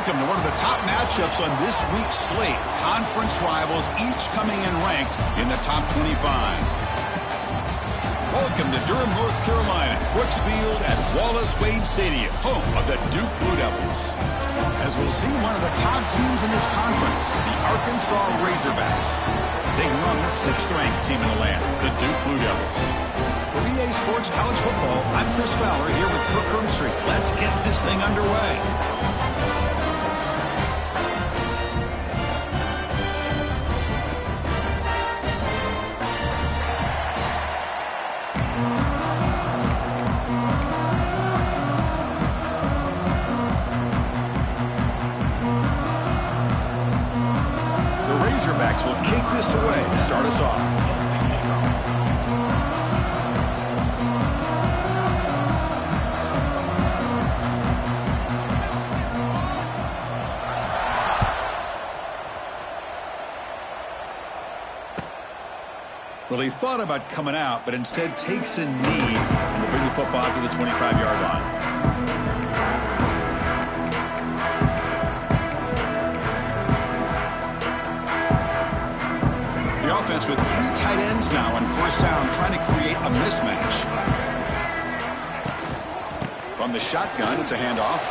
Welcome to one of the top matchups on this week's slate. Conference rivals each coming in ranked in the top 25. Welcome to Durham, North Carolina, Brooks Field at Wallace Wade Stadium, home of the Duke Blue Devils. As we'll see one of the top teams in this conference, the Arkansas Razorbacks, taking on the 6th-ranked team in the land, the Duke Blue Devils. For EA Sports College Football, I'm Chris Fowler here with Kirk Herbstreit. Let's get this thing underway. Razorbacks will kick this away to start us off. Well, he thought about coming out, but instead takes a knee and will bring the football to the 25-yard line. Offense with 3 tight ends now on first down, trying to create a mismatch. From the shotgun, it's a handoff.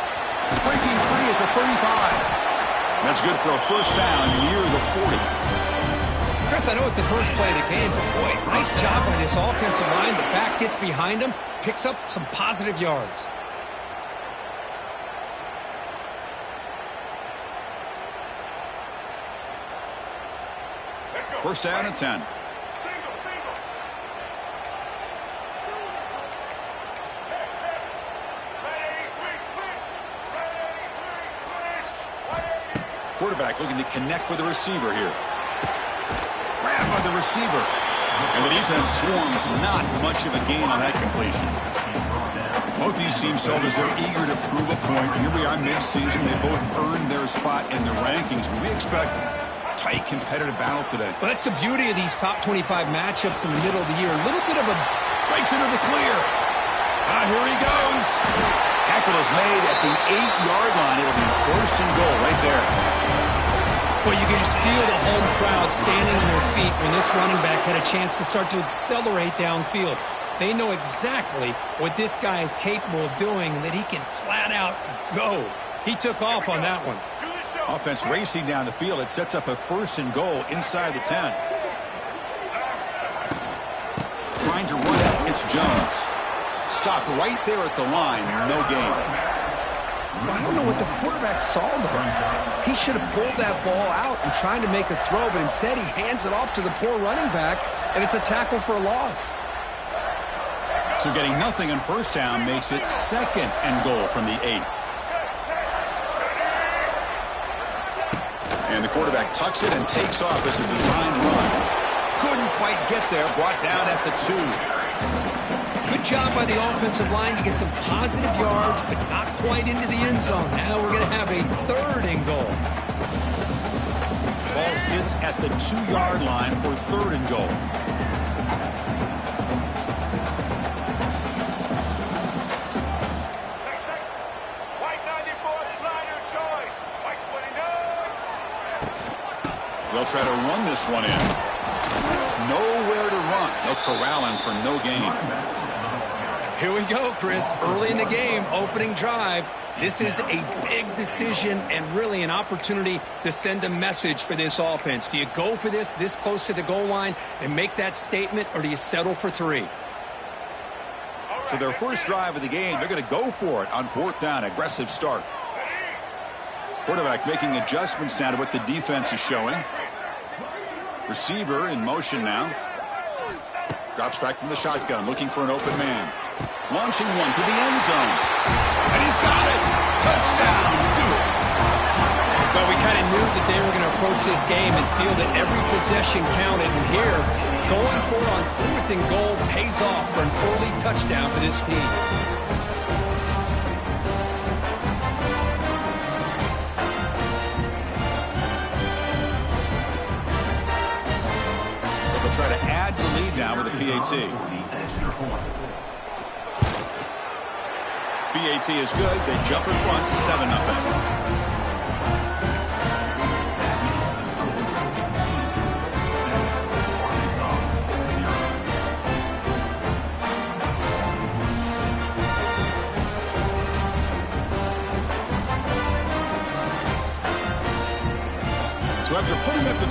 Breaking free at the 35. That's good for a first down near the 40. Chris, I know it's the first play of the game, but boy, nice job by this offensive line. The back gets behind him, picks up some positive yards. First down and 10. Quarterback looking to connect with the receiver here. Grabbed by the receiver. And the defense swarms. Not much of a gain on that completion. Both these teams told us they're eager to prove a point. Here we are mid-season. They both earned their spot in the rankings. But we expect tight competitive battle today. Well, that's the beauty of these top 25 matchups in the middle of the year. A little bit of a breaks into the clear. Here he goes. Tackle is made at the 8-yard line. It'll be first and goal right there. Well, you can just feel the home crowd standing on their feet when this running back had a chance to start to accelerate downfield. They know exactly what this guy is capable of doing and that he can flat out go. He took off on that one. Offense racing down the field. It sets up a first and goal inside the 10. Trying to run it. It's Jones. Stopped right there at the line. No gain. I don't know what the quarterback saw there. He should have pulled that ball out and tried to make a throw, but instead he hands it off to the poor running back, and it's a tackle for a loss. So getting nothing on first down makes it second and goal from the 8. And the quarterback tucks it and takes off as a designed run. Couldn't quite get there. Brought down at the 2. Good job by the offensive line to get some positive yards, but not quite into the end zone. Now we're going to have a third and goal. Ball sits at the 2-yard line for third and goal. They'll try to run this one in. Nowhere to run. They'll corral him for no gain. Here we go, Chris. Early in the game, opening drive. This is a big decision and really an opportunity to send a message for this offense. Do you go for this close to the goal line and make that statement, or do you settle for 3? So their first drive of the game, they're going to go for it on fourth down. Aggressive start. Quarterback making adjustments now to what the defense is showing. Receiver in motion now. Drops back from the shotgun, looking for an open man. Launching one to the end zone. And he's got it. Touchdown, Duke. Well, we kind of knew that they were going to approach this game and feel that every possession counted. And here, going for it on fourth and goal pays off for an early touchdown for this team. They'll try to add the lead now with a PAT. PAT is good. They jump in front, 7-0.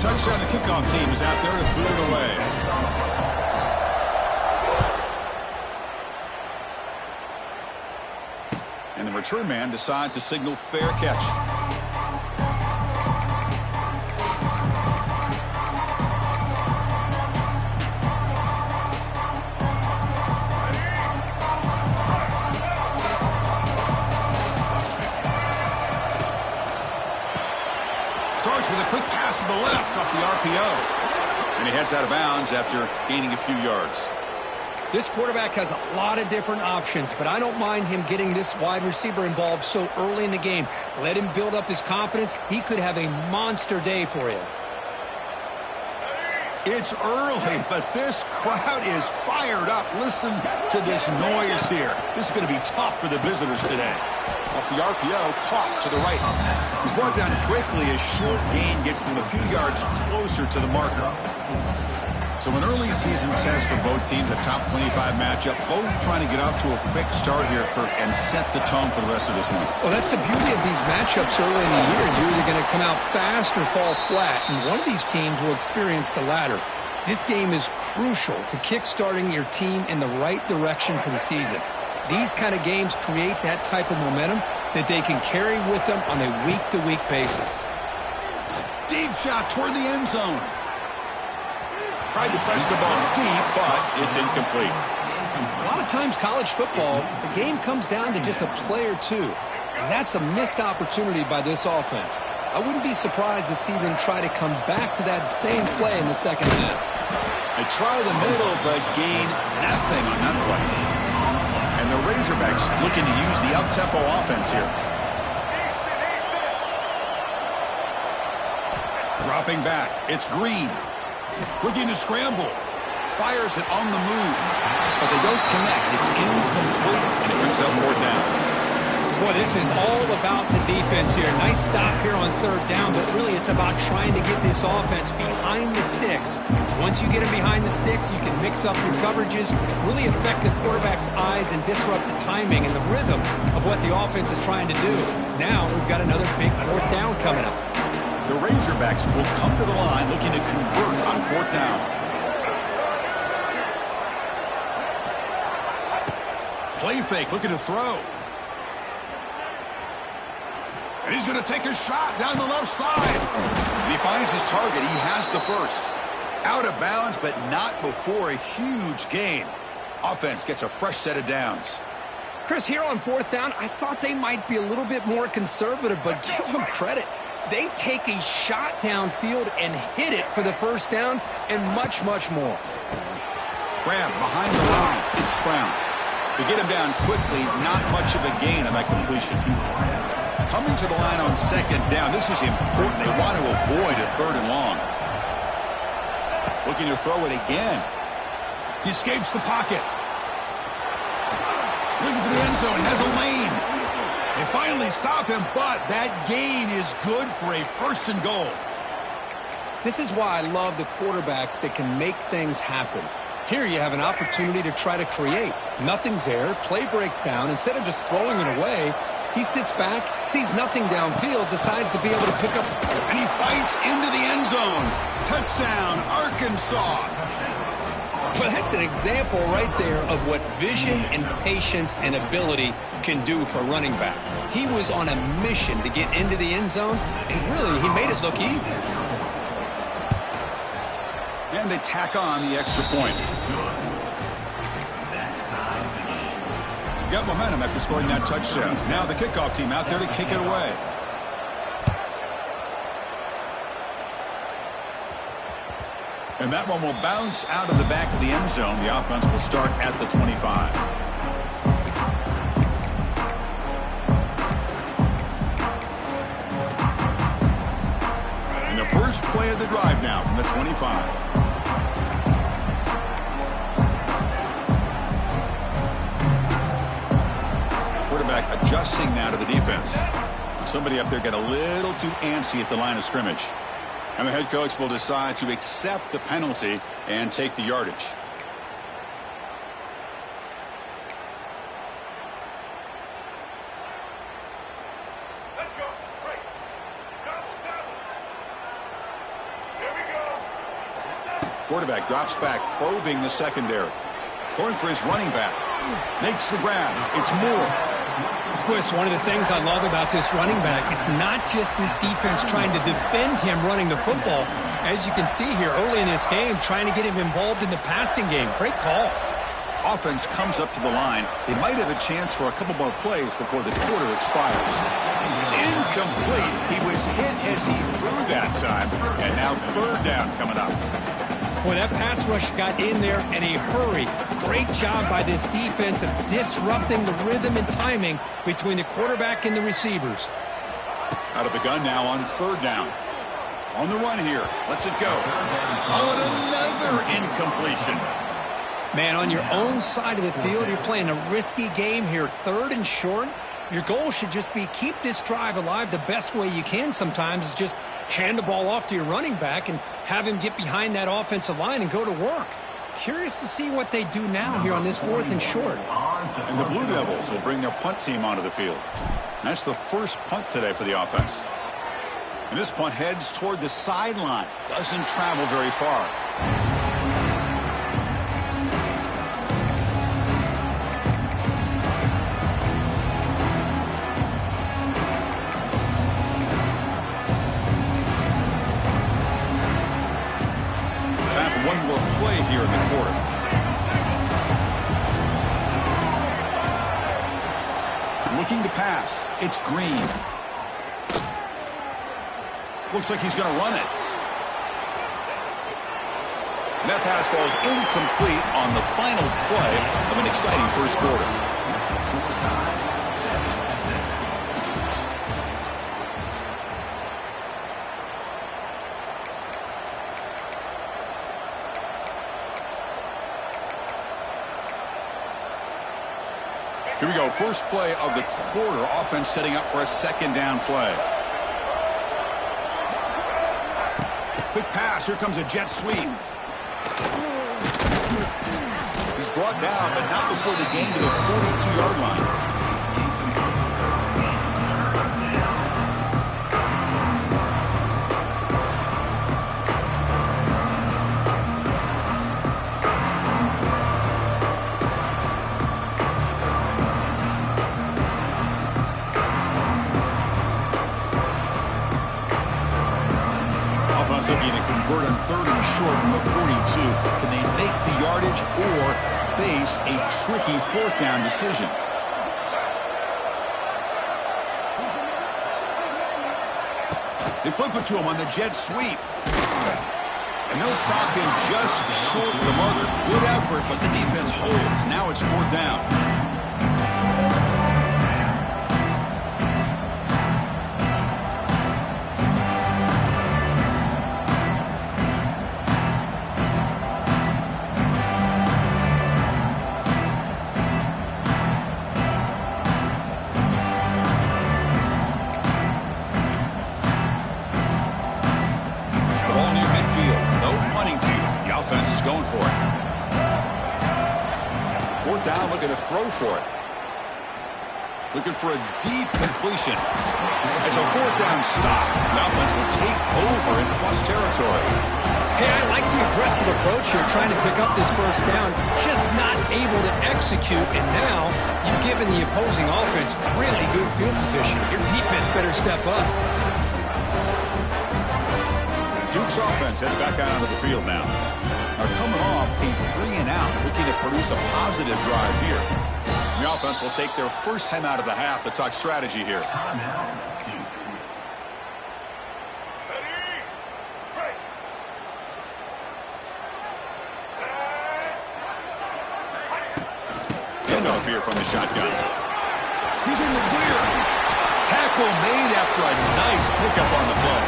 touchdown. The kickoff team is out there to boot it away. And the return man decides to signal fair catch. Starts with a quick pass to the left off the RPO. And he heads out of bounds after gaining a few yards. This quarterback has a lot of different options, but I don't mind him getting this wide receiver involved so early in the game. Let him build up his confidence. He could have a monster day for you. It's early, but this crowd is fired up. Listen to this noise here. This is going to be tough for the visitors today. Off the RPO, caught to the right. He's brought down quickly. A short gain gets them a few yards closer to the marker. So an early season test for both teams, a top 25 matchup. Both trying to get off to a quick start here and set the tone for the rest of this one. Well, that's the beauty of these matchups early in the year. You're either going to come out fast or fall flat, and one of these teams will experience the latter. This game is crucial to kick-starting your team in the right direction for the season. These kind of games create that type of momentum that they can carry with them on a week-to-week basis. Deep shot toward the end zone. Tried to press the ball deep, but it's incomplete. A lot of times college football, the game comes down to just a play or two. And that's a missed opportunity by this offense. I wouldn't be surprised to see them try to come back to that same play in the second half. They try the middle, but gain nothing on that play. And the Razorbacks looking to use the up-tempo offense here. Dropping back, it's Green. Looking to scramble. Fires it on the move. But they don't connect. It's incomplete, and it brings up fourth down. Boy, this is all about the defense here. Nice stop here on third down, but really it's about trying to get this offense behind the sticks. Once you get them behind the sticks, you can mix up your coverages, really affect the quarterback's eyes and disrupt the timing and the rhythm of what the offense is trying to do. Now we've got another big fourth down coming up. The Razorbacks will come to the line looking to convert on fourth down. Play fake, looking to throw. And he's going to take a shot down the left side. And he finds his target. He has the first. Out of bounds, but not before a huge gain. Offense gets a fresh set of downs. Chris, here on fourth down, I thought they might be a little bit more conservative, but give them credit. They take a shot downfield and hit it for the first down and much, much more. Grab behind the line. It's Brown. To get him down quickly, not much of a gain on that completion. Coming to the line on second down. This is important. They want to avoid a third and long. Looking to throw it again. He escapes the pocket. Looking for the end zone. Has a lane. They finally stop him, but that gain is good for a first and goal. This is why I love the quarterbacks that can make things happen. Here you have an opportunity to try to create. Nothing's there. Play breaks down. Instead of just throwing it away, he sits back, sees nothing downfield, decides to be able to pick up. And he fights into the end zone. Touchdown, Arkansas. Well, that's an example right there of what vision and patience and ability can do for a running back. He was on a mission to get into the end zone, and really, he made it look easy. And they tack on the extra point. Got momentum after scoring that touchdown. Now the kickoff team out there to kick it away. And that one will bounce out of the back of the end zone. The offense will start at the 25. And the first play of the drive now from the 25. Quarterback adjusting now to the defense. Somebody up there got a little too antsy at the line of scrimmage. And the head coach will decide to accept the penalty and take the yardage. Let's go. Break. Double, double. Here we quarterback drops back, probing the secondary. Going for his running back. Makes the grab. It's Moore. Chris, one of the things I love about this running back, it's not just this defense trying to defend him running the football. As you can see here early in this game, trying to get him involved in the passing game. Great call. Offense comes up to the line. They might have a chance for a couple more plays before the quarter expires. It's incomplete. He was hit as he threw that time. And now third down coming up. Well, that pass rush got in there in a hurry. Great job by this defense of disrupting the rhythm and timing between the quarterback and the receivers. Out of the gun now on third down. On the run here. Lets it go. Oh, and another incompletion. Man, on your own side of the field, you're playing a risky game here. Third and short. Your goal should just be keep this drive alive the best way you can sometimes is just hand the ball off to your running back and have him get behind that offensive line and go to work. Curious to see what they do now here on this fourth and short. And the Blue Devils will bring their punt team onto the field. And that's the first punt today for the offense. And this punt heads toward the sideline. Doesn't travel very far. One more play here in the quarter. Looking to pass. It's Green. Looks like he's going to run it. And that pass falls incomplete on the final play of an exciting first quarter. Here we go, first play of the quarter. Offense setting up for a second down play. Quick pass, here comes a jet sweep. He's brought down, but not before the gain to the 42-yard line. Looking to convert on third and short from the 42. Can they make the yardage or face a tricky fourth down decision? They flip it to him on the jet sweep. And they'll stop him just short of the marker. Good effort, but the defense holds. Now it's fourth down. Throw for it. Looking for a deep completion. It's a fourth down stop. The offense will take over in plus territory. Hey, I like the aggressive approach here, trying to pick up this first down, just not able to execute, and now you've given the opposing offense really good field position. Your defense better step up. Duke's offense heads back out onto the field now. Are coming off a 3-and-out, looking to produce a positive drive here. The offense will take their first time out of the half to talk strategy here. Handoff here from the shotgun. He's in the clear. Tackle made after a nice pickup on the play.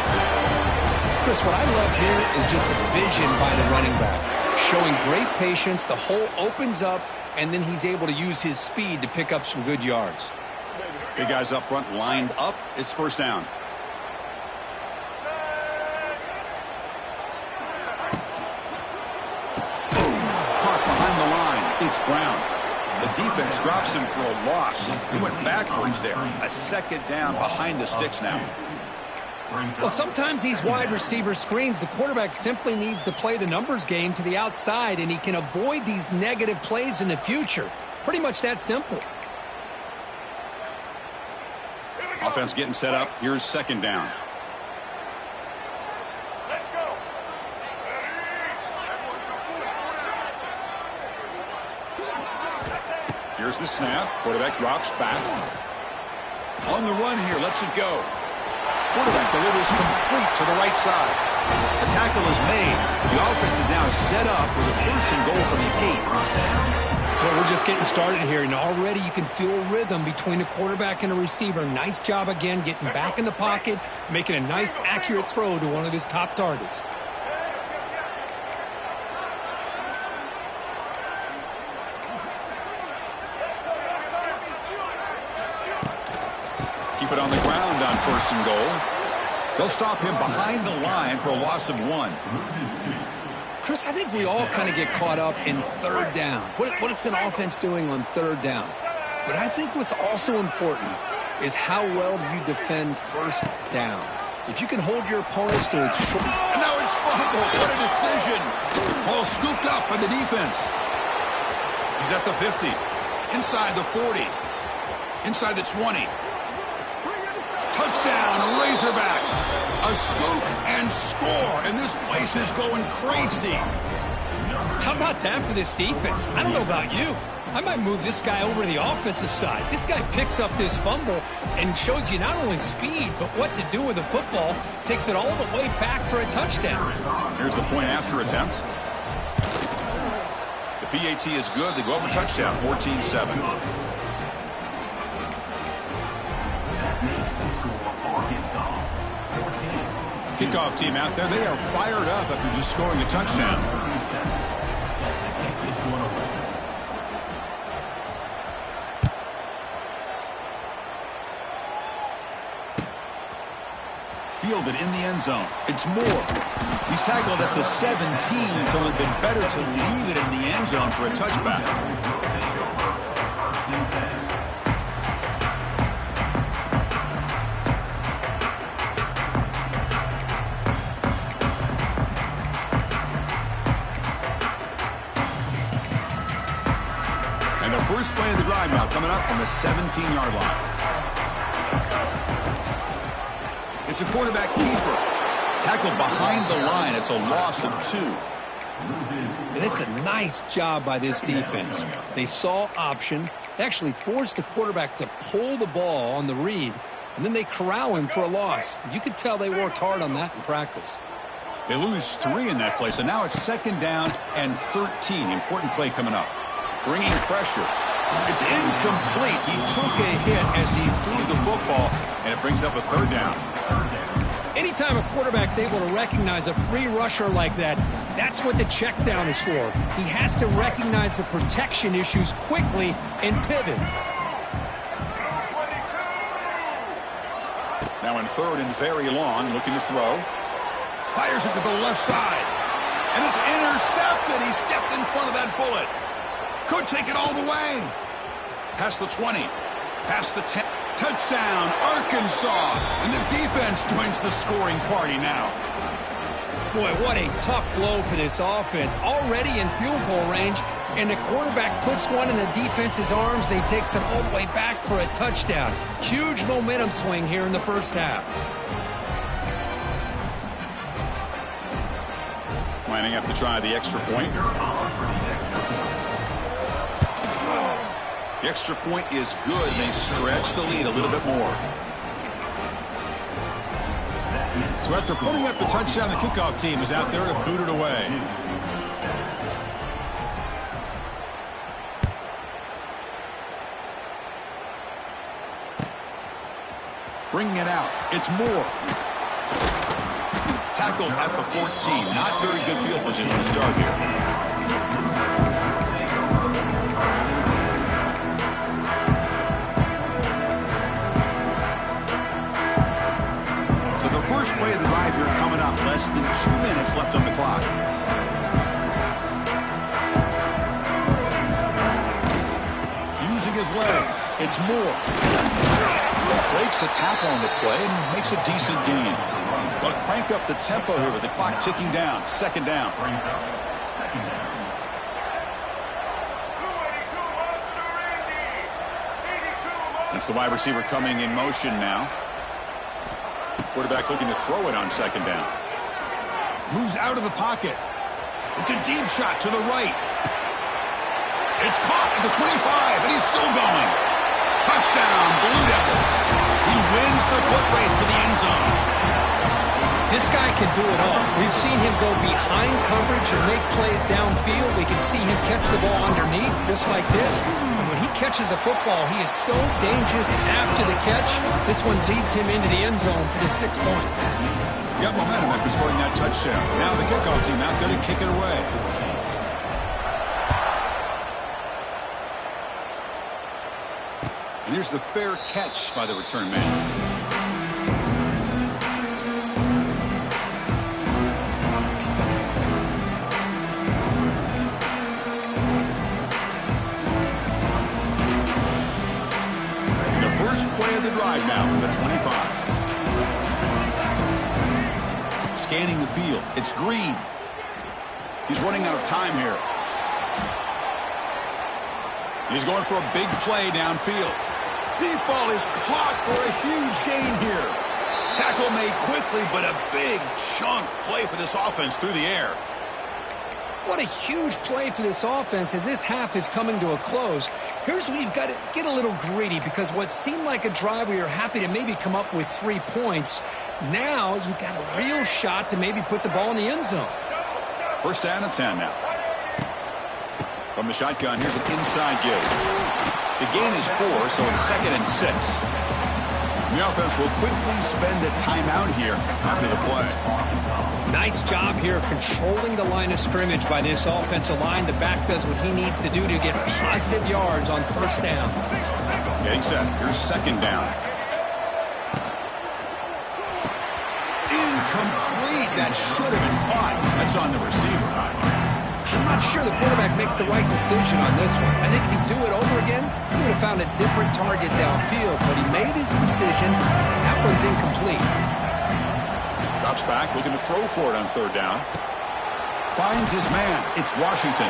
Chris, what I love here is just the vision by the running back. Showing great patience, the hole opens up, and then he's able to use his speed to pick up some good yards. Big guys up front lined up. It's first down. Boom. Caught behind the line. It's Brown. The defense drops him for a loss. He went backwards there. A second down behind the sticks now. Well, sometimes these wide receiver screens, the quarterback simply needs to play the numbers game to the outside, and he can avoid these negative plays in the future. Pretty much that simple. Offense getting set up. Here's second down. Here's the snap. Quarterback drops back. On the run here. Lets it go. Quarterback delivers complete to the right side. The tackle is made. The offense is now set up with a 1st and goal from the 8. Well, we're just getting started here, and already you can feel rhythm between the quarterback and the receiver. Nice job again getting back in the pocket, making a nice, accurate throw to one of his top targets. Keep it on the ground on 1st and goal. They'll stop him behind the line for a loss of 1. Chris, I think we all kind of get caught up in 3rd down. What is an offense doing on 3rd down? But I think what's also important is how well do you defend 1st down. If you can hold your opponents to its short... And now it's fumbled. What a decision. Ball scooped up by the defense. He's at the 50. Inside the 40. Inside the 20. Touchdown, Razorbacks. A scoop and score, and this place is going crazy. How about that for this defense? I don't know about you. I might move this guy over to the offensive side. This guy picks up this fumble and shows you not only speed, but what to do with the football. Takes it all the way back for a touchdown. Here's the point after attempt. The PAT is good. They go up a touchdown, 14-7. Kickoff team out there. They are fired up after just scoring a touchdown. Fielded in the end zone. It's Moore. He's tackled at the 17, so it would have been better to leave it in the end zone for a touchback. First play of the drive now coming up on the 17-yard line. It's a quarterback keeper. Tackled behind the line. It's a loss of 2. And it's a nice job by this defense. They saw option. They actually forced the quarterback to pull the ball on the read, and then they corral him for a loss. You could tell they worked hard on that in practice. They lose 3 in that play, so now it's 2nd down and 13. Important play coming up. Bringing pressure. It's incomplete. He took a hit as he threw the football, and it brings up a 3rd down. Anytime a quarterback's able to recognize a free rusher like that, that's what the check down is for. He has to recognize the protection issues quickly and pivot. Now in 3rd and very long, looking to throw. Fires it to the left side. And it's intercepted. He stepped in front of that bullet. Could take it all the way. Past the 20. Past the 10. Touchdown, Arkansas. And the defense joins the scoring party now. Boy, what a tough blow for this offense. Already in field goal range, and the quarterback puts one in the defense's arms. They takes it all the way back for a touchdown. Huge momentum swing here in the first half. Lining up to try the extra point. The extra point is good. They stretch the lead a little bit more. So after putting up the touchdown, the kickoff team is out there to boot it away. Bringing it out. It's Moore. Tackled at the 14. Not very good field position to start here. First play of the drive here coming up. Less than 2 minutes left on the clock. Using his legs. It's Moore. Breaks a tackle on the play and makes a decent gain. They'll crank up the tempo here with the clock ticking down. Second down. It's the wide receiver coming in motion now. Quarterback looking to throw it on second down. Moves out of the pocket. It's a deep shot to the right. It's caught at the 25, and he's still going. Touchdown, Blue Devils. He wins the foot race to the end zone. This guy can do it all. We've seen him go behind coverage and make plays downfield. We can see him catch the ball underneath, just like this. And when he catches a football, he is so dangerous after the catch. This one leads him into the end zone for the 6 points. Got momentum after scoring that touchdown. Now the kickoff team out there to kick it away. And here's the fair catch by the return man. Play of the drive now from the 25. Scanning the field. It's Green. He's running out of time here. He's going for a big play downfield. Deep ball is caught for a huge gain here. Tackle made quickly, but a big chunk play for this offense through the air. What a huge play for this offense as this half is coming to a close. Here's where you've got to get a little greedy, because what seemed like a drive where you're happy to maybe come up with 3 points, now you've got a real shot to maybe put the ball in the end zone. First down and 10 now. From the shotgun, here's an inside give. The gain is 4, so it's 2nd and 6. The offense will quickly spend a timeout here after the play. Nice job here of controlling the line of scrimmage by this offensive line. The back does what he needs to do to get positive yards on first down. Getting set. Here's second down. Incomplete. That should have been caught. That's on the receiver. I'm not sure the quarterback makes the right decision on this one. I think if he'd do it over again, he would have found a different target downfield, but he made his decision. That one's incomplete. Drops back, looking to throw for it on third down. Finds his man. It's Washington.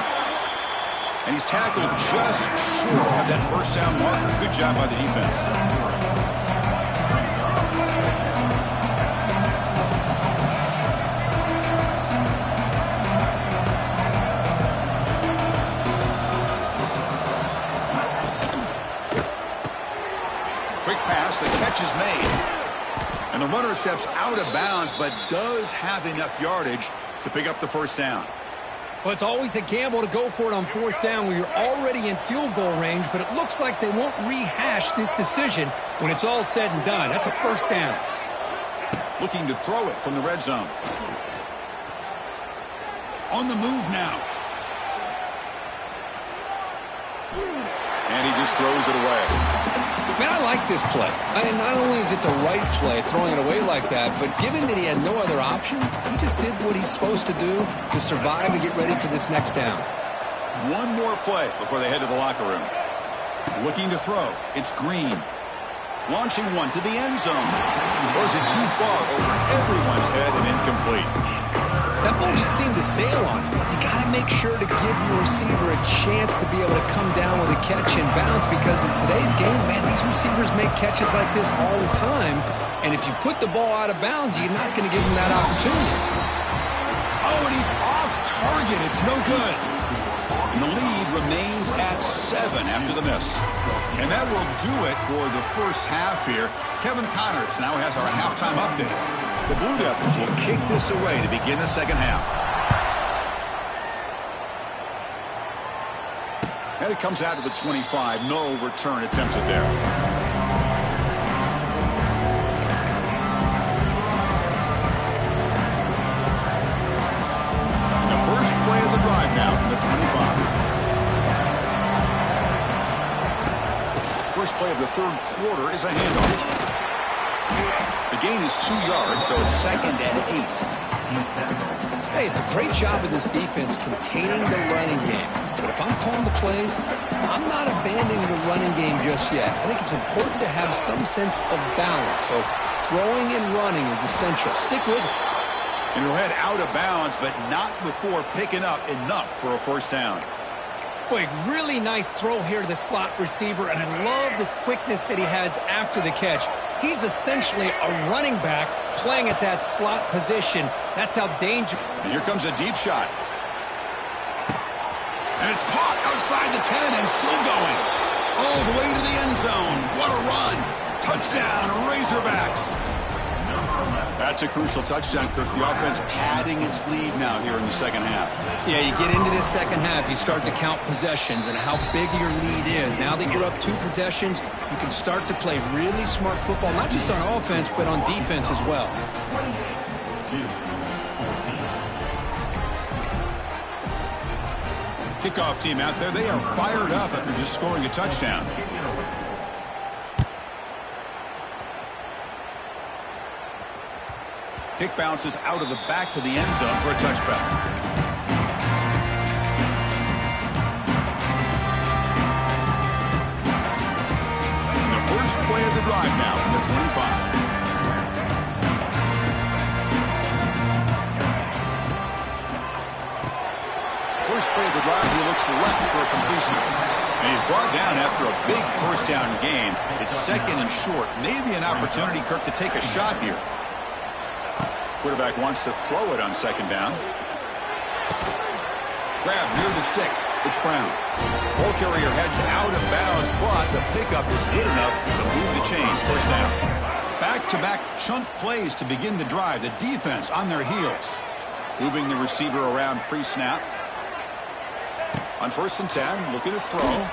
And he's tackled just short of that first down marker. Good job by the defense. Quick pass, the catch is made. And the runner steps out of bounds, but does have enough yardage to pick up the first down. Well, it's always a gamble to go for it on fourth down where you're already in field goal range, but it looks like they won't rehash this decision when it's all said and done. That's a first down. Looking to throw it from the red zone. On the move now. And he just throws it away. Man, I like this play. Not only is it the right play, throwing it away like that, but given that he had no other option, he just did what he's supposed to do to survive and get ready for this next down. One more play before they head to the locker room. Looking to throw. It's Green. Launching one to the end zone. Throws it too far over everyone's head and incomplete. That ball just seemed to sail on him. You got to make sure to give your receiver a chance to be able to come down with a catch and bounce, because in today's game, man, these receivers make catches like this all the time. And if you put the ball out of bounds, you're not going to give them that opportunity. Oh, and he's off target. It's no good. And the lead remains at 7 after the miss. And that will do it for the first half here. Kevin Connors now has our halftime update. The Blue Devils will kick this away to begin the second half. And it comes out to the 25. No return attempted there. The first play of the drive now from the 25. First play of the third quarter is a handoff. The gain is 2 yards, so it's 2nd and 8. Hey, it's a great job of this defense containing the running game. But if I'm calling the plays, I'm not abandoning the running game just yet. I think it's important to have some sense of balance. So throwing and running is essential. Stick with it. And he'll head out of bounds, but not before picking up enough for a first down. Boy, really nice throw here to the slot receiver, and I love the quickness that he has after the catch. He's essentially a running back playing at that slot position. That's how dangerous. And here comes a deep shot. And it's caught outside the 10 and still going. All the way to the end zone. What a run. Touchdown, Razorbacks. That's a crucial touchdown, Kirk. The offense padding its lead now here in the second half. Yeah, you get into this second half, you start to count possessions and how big your lead is. Now that you're up 2 possessions, you can start to play really smart football, not just on offense, but on defense as well. Kickoff team out there, they are fired up after just scoring a touchdown. Kick bounces out of the back to the end zone for a touchback. And the first play of the drive now from the 25. First play of the drive, he looks left for a completion. And he's brought down after a big first down gain. It's second and short. Maybe an opportunity, Kirk, to take a shot here. Quarterback wants to throw it on second down. Grab near the sticks. It's Brown. Ball carrier heads out of bounds, but the pickup is good enough to move the chains. First down. Back-to-back chunk plays to begin the drive. The defense on their heels. Moving the receiver around pre-snap. On first and 10, looking to throw.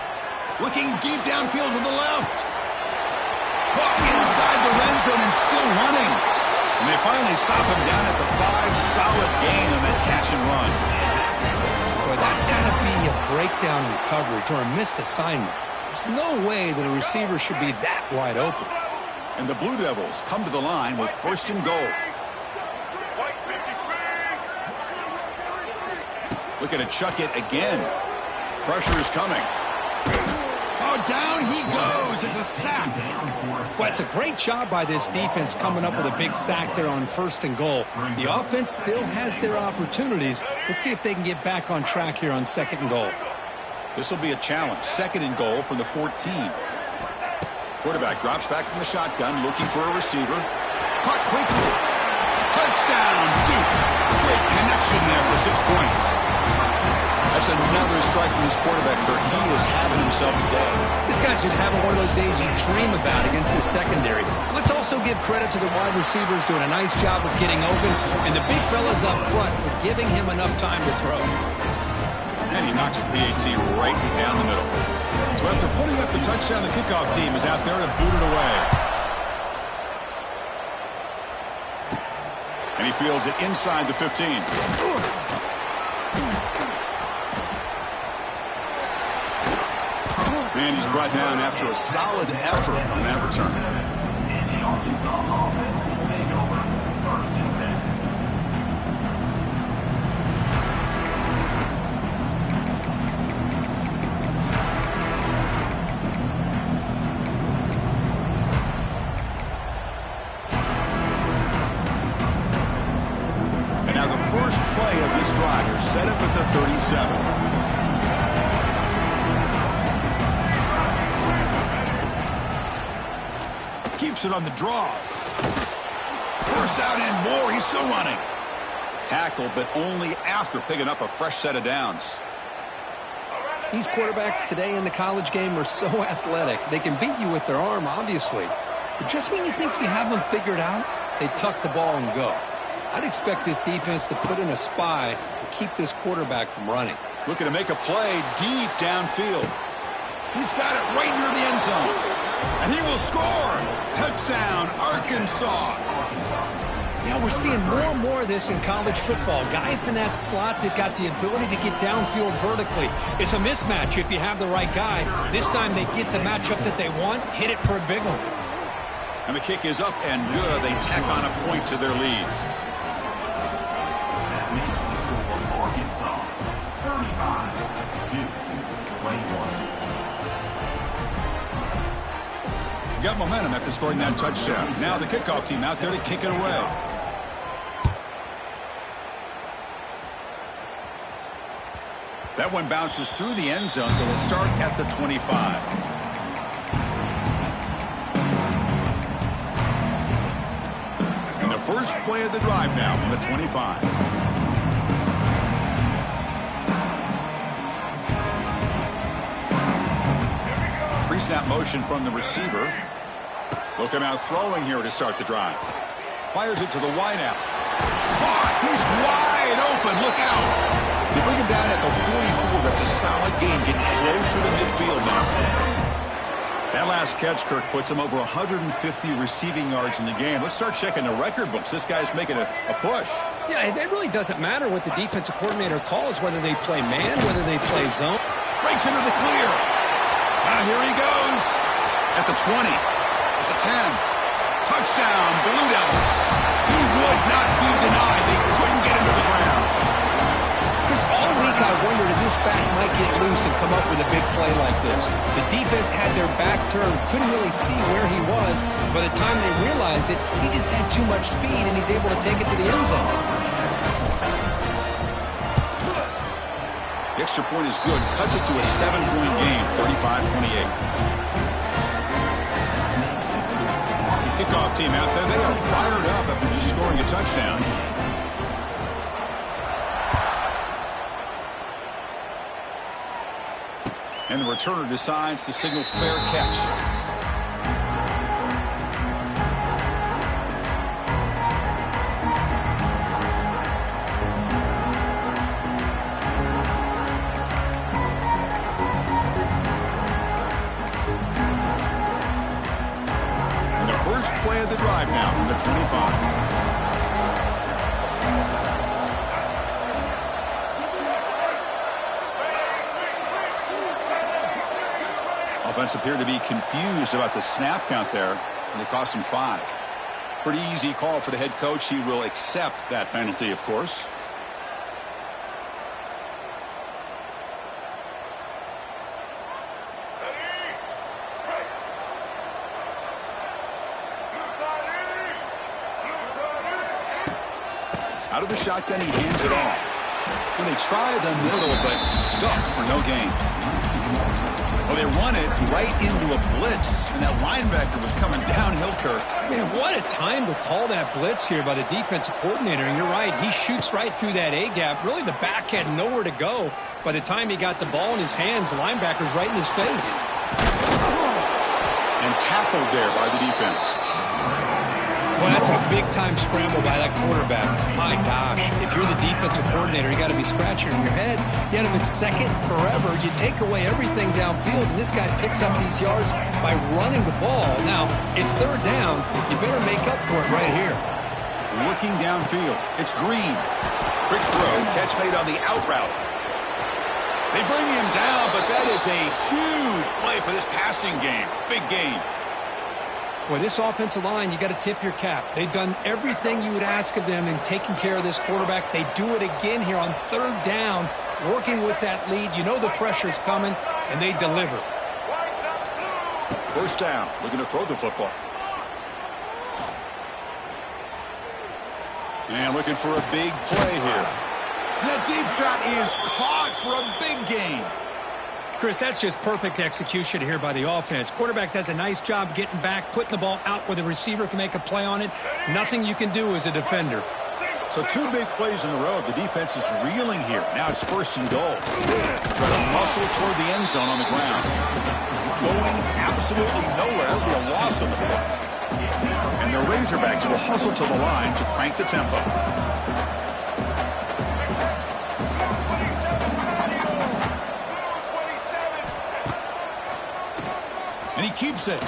Looking deep downfield to the left. Caught inside the red zone and still running. And they finally stop him down at the 5. Solid gain on that catch and run. Boy, that's got to be a breakdown in coverage or a missed assignment. There's no way that a receiver should be that wide open. And the Blue Devils come to the line with first and goal. Looking to chuck it again. Pressure is coming. Oh, down he goes. It's a sack. Well, it's a great job by this defense coming up with a big sack there on first and goal. The offense still has their opportunities. Let's see if they can get back on track here on second and goal. This will be a challenge. Second and goal from the 14. Quarterback drops back from the shotgun, looking for a receiver. Caught quickly. Touchdown, Duke. Great connection there for 6 points. That's another strike from this quarterback, Kirk. He is having himself a day. This guy's just having one of those days you dream about against the secondary. Let's also give credit to the wide receivers doing a nice job of getting open, and the big fellas up front for giving him enough time to throw. And he knocks the PAT right down the middle. So after putting up the touchdown, the kickoff team is out there to boot it away. And he fields it inside the 15. And he's brought down after a solid effort on that return. And the Arkansas offense will take over first and 10. And now the first play of this drive is set up at the 37. Keeps it on the draw. First out and more. He's still running. Tackle, but only after picking up a fresh set of downs. These quarterbacks today in the college game are so athletic. They can beat you with their arm, obviously. But just when you think you have them figured out, they tuck the ball and go. I'd expect this defense to put in a spy to keep this quarterback from running. Looking to make a play deep downfield. He's got it right near the end zone. And he will score. Touchdown, Arkansas. Yeah, we're seeing more and more of this in college football. Guys in that slot that got the ability to get downfield vertically. It's a mismatch if you have the right guy. This time they get the matchup that they want, hit it for a big one. And the kick is up and good. They tack on a point to their lead. That makes the score Arkansas 35. you, 21. Got momentum after scoring that touchdown. Now the kickoff team out there to kick it away. That one bounces through the end zone, so they'll start at the 25. And the first play of the drive now from the 25. Pre-snap motion from the receiver. They'll come out throwing here to start the drive. Fires it to the wideout. Caught! He's wide open. Look out! They bring him down at the 44. That's a solid gain, getting closer to midfield now. That last catch, Kirk, puts him over 150 receiving yards in the game. Let's start checking the record books. This guy's making a push. Yeah, it really doesn't matter what the defensive coordinator calls, whether they play man, whether they play zone. Breaks into the clear. Now here he goes. At the 20. At the 10. Touchdown, Blue Devils. He would not be denied. They couldn't get him to the ground. Chris, all week I wondered if this back might get loose and come up with a big play like this. The defense had their back turned, couldn't really see where he was. By the time they realized it, he just had too much speed, and he's able to take it to the end zone. The extra point is good. Cuts it to a 7-point game, 35-28. Kickoff team out there. They are fired up after just scoring a touchdown. And the returner decides to signal fair catch. And the first play of the drive now from the 25. Offense appeared to be confused about the snap count there, and it cost him 5. Pretty easy call for the head coach. He will accept that penalty, of course. Out of the shotgun, he hands it off. When they try the middle, but stuck for no gain. Well, they run it right into a blitz, and that linebacker was coming downhill, Kirk. Man, what a time to call that blitz here by the defensive coordinator. And you're right, he shoots right through that A-gap. Really, the back had nowhere to go. By the time he got the ball in his hands, the linebacker's right in his face. And tackled there by the defense. Well, that's a big-time scramble by that quarterback. My gosh, if you're the defensive coordinator, you got to be scratching your head. You had him at second forever. You take away everything downfield, and this guy picks up these yards by running the ball. Now, it's third down. You better make up for it right here. Looking downfield. It's Green. Quick throw. Catch made on the out route. They bring him down, but that is a huge play for this passing game. Big game. Boy, this offensive line, you got to tip your cap. They've done everything you would ask of them in taking care of this quarterback. They do it again here on third down, working with that lead. You know the pressure's coming, and they deliver. First down, looking to throw the football. And looking for a big play here. That deep shot is caught for a big gain. Chris, that's just perfect execution here by the offense. Quarterback does a nice job getting back, putting the ball out where the receiver can make a play on it. Nothing you can do as a defender. So 2 big plays in a row. The defense is reeling here. Now it's first and goal. Try to muscle toward the end zone on the ground. Going absolutely nowhere. That would be a loss on the play. And the Razorbacks will hustle to the line to crank the tempo. And he keeps it.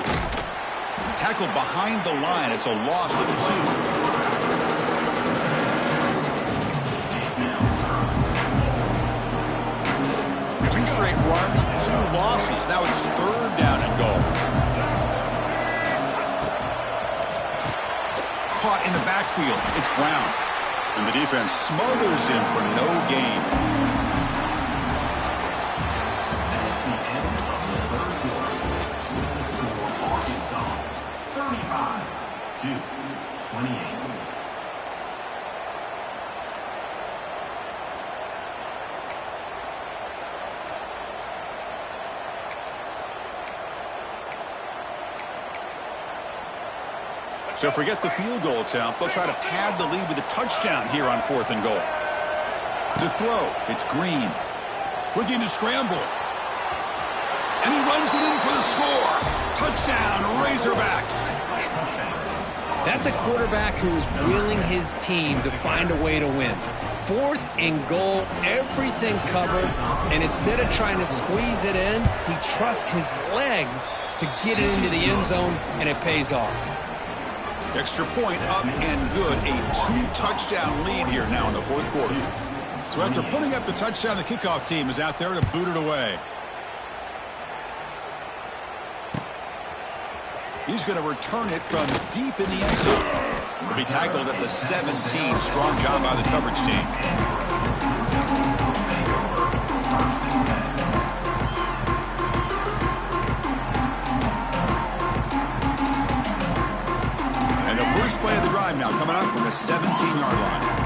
Tackled behind the line. It's a loss of 2. 2 straight runs, 2 losses. Now it's third down and goal. Caught in the backfield. It's Brown. And the defense smothers him for no gain. So forget the field goal attempt. They'll try to pad the lead with a touchdown here on 4th and goal. To throw, it's Green. Looking to scramble. And he runs it in for the score. Touchdown, Razorbacks. That's a quarterback who is willing his team to find a way to win. 4th and goal, everything covered, and instead of trying to squeeze it in, he trusts his legs to get it into the end zone, and it pays off. Extra point up and good. A 2-touchdown lead here now in the 4th quarter. So after putting up the touchdown, the kickoff team is out there to boot it away. He's going to return it from deep in the end zone. He'll be tackled at the 17. Strong job by the coverage team. And the first play of the drive now coming up from the 17-yard line.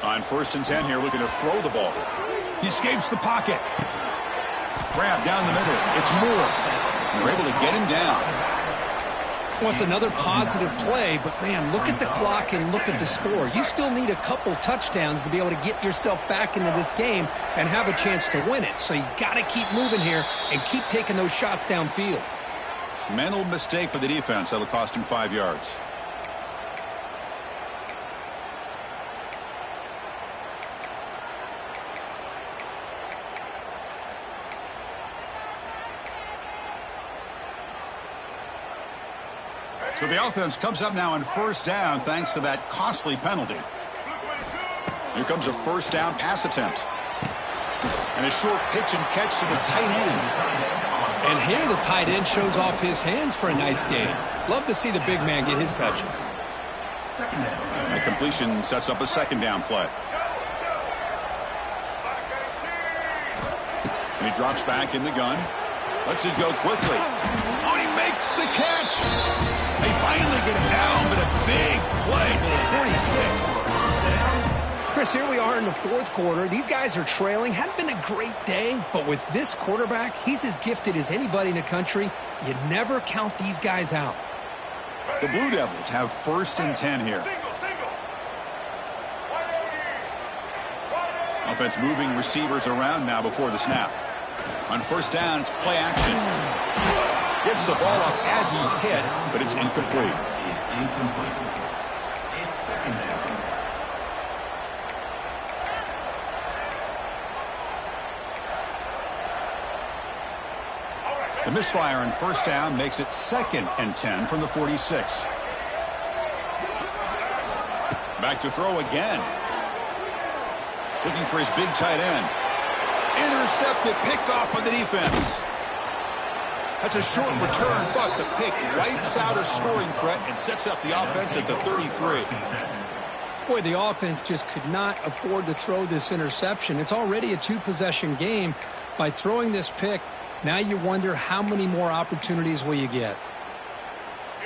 On 1st and 10 here, looking to throw the ball. He escapes the pocket. Grab down the middle. It's Moore. They're able to get him down. Well, it's another positive play, but, man, look at the clock and look at the score. You still need a couple touchdowns to be able to get yourself back into this game and have a chance to win it. So you got to keep moving here and keep taking those shots downfield. Mental mistake by the defense. That'll cost him 5 yards. So the offense comes up now on 1st down thanks to that costly penalty. Here comes a 1st down pass attempt. And a short pitch and catch to the tight end. And here the tight end shows off his hands for a nice gain. Love to see the big man get his touches. A completion sets up a 2nd down play. And he drops back in the gun. Lets it go quickly. Oh, he makes the catch. They finally get him down, but a big play for the 46. Chris, here we are in the 4th quarter. These guys are trailing. Hadn't been a great day, but with this quarterback, he's as gifted as anybody in the country. You never count these guys out. The Blue Devils have 1st and 10 here. Offense moving receivers around now before the snap. On 1st down, it's play action. Gets the ball off as he's hit, but it's incomplete. The misfire on 1st down makes it 2nd and 10 from the 46. Back to throw again. Looking for his big tight end. Intercepted, picked off by the defense. That's a short return, but the pick wipes out a scoring threat and sets up the offense at the 33. Boy, the offense just could not afford to throw this interception. It's already a 2-possession game. By throwing this pick, now you wonder how many more opportunities will you get.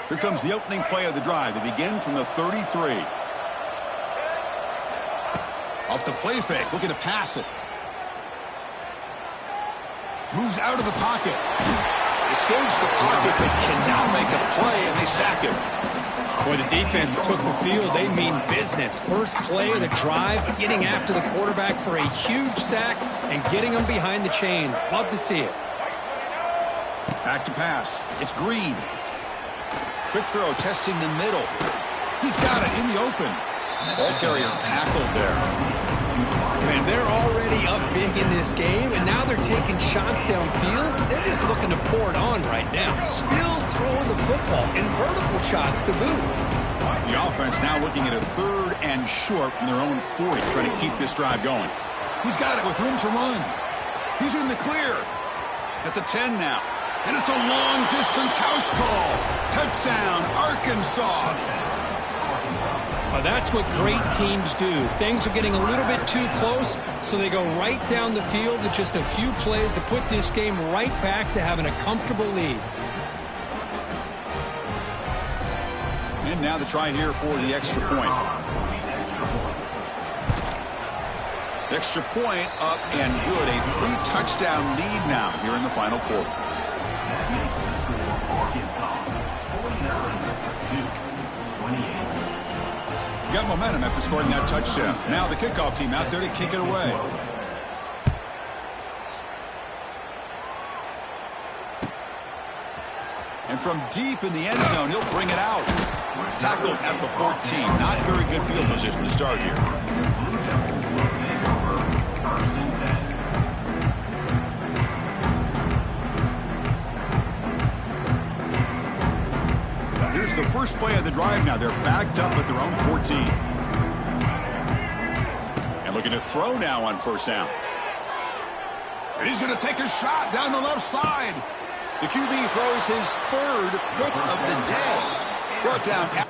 Here comes the opening play of the drive. They begin from the 33. Off the play fake, looking to pass it. Moves out of the pocket. Escapes the pocket, but cannot make a play, and they sack him. Boy, the defense took the field. They mean business. First play of the drive, getting after the quarterback for a huge sack and getting him behind the chains. Love to see it. Back to pass. It's Green. Quick throw, testing the middle. He's got it in the open. Ball carrier tackled there. Man, they're already up big in this game, and now they're taking shots downfield. They're just looking to pour it on right now. Still throwing the football, and vertical shots to boot. The offense now looking at a 3rd and short from their own 40, trying to keep this drive going. He's got it with room to run. He's in the clear. At the 10 now. And it's a long-distance house call. Touchdown, Arkansas. That's what great teams do. Things are getting a little bit too close, so they go right down the field with just a few plays to put this game right back to having a comfortable lead. And now the try here for the extra point. Extra point up and good. A 3-touchdown lead now here in the final quarter. That makes the score Arkansas 49-28. Got momentum after scoring that touchdown. Now the kickoff team out there to kick it away. And from deep in the end zone, he'll bring it out. Tackled at the 14. Not very good field position to start here. Blue Devils will take over 1st and 10. Here's the first play of the drive now. They're backed up at their own 14. And looking to throw now on first down. And he's going to take a shot down the left side. The QB throws his 3rd pick of the day. Brought down.